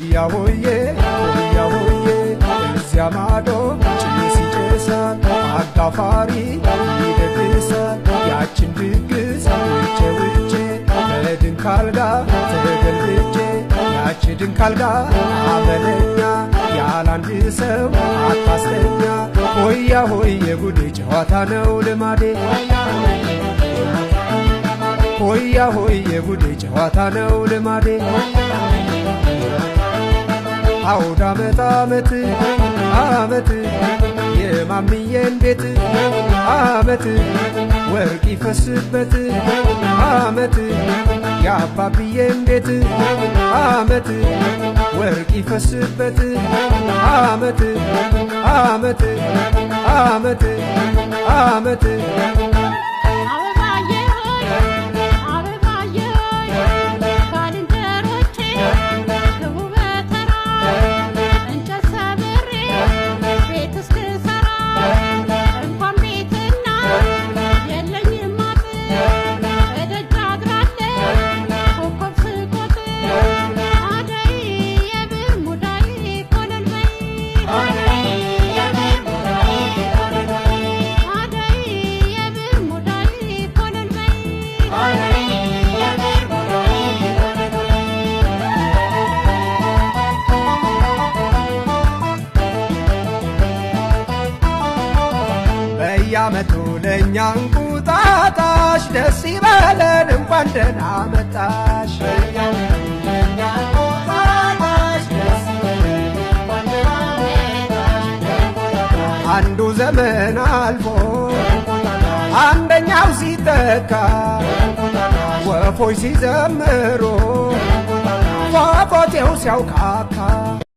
ሆያ ሆዬ እዚያ ማዶ ጭስ ይጨሳል አጋፋሪ ይደግሳል ያችን ድግስ ውጬ በድንክ አልጋ ተገልብጬ ያች ድንክ አልጋ አመለኛ ያላንድ ሰው አታስተኛ ሆያ ሆዬ ጉዴ ጨዋታ ነው ልማዴ ሆያ ሆዬ ጉዴ ጨዋታ ነው ልማዴ አውድ አመት አመት የማምዬን ቤት አመት ወርቅ ይፈስበት አመት የአባብዬን ቤት አመት ወርቅ ይፈስበት አመት አመት አመት አመት በየዓመቱ ለእኛ እንቁጣጣሽ ደስ ይበለን እንኳን ደህና መጣሽ አንዱ ዘመን አልፎ አንደኛው ሲተካ ወፎች ሲዘምሩ ፏፏቴው ሲያውካካ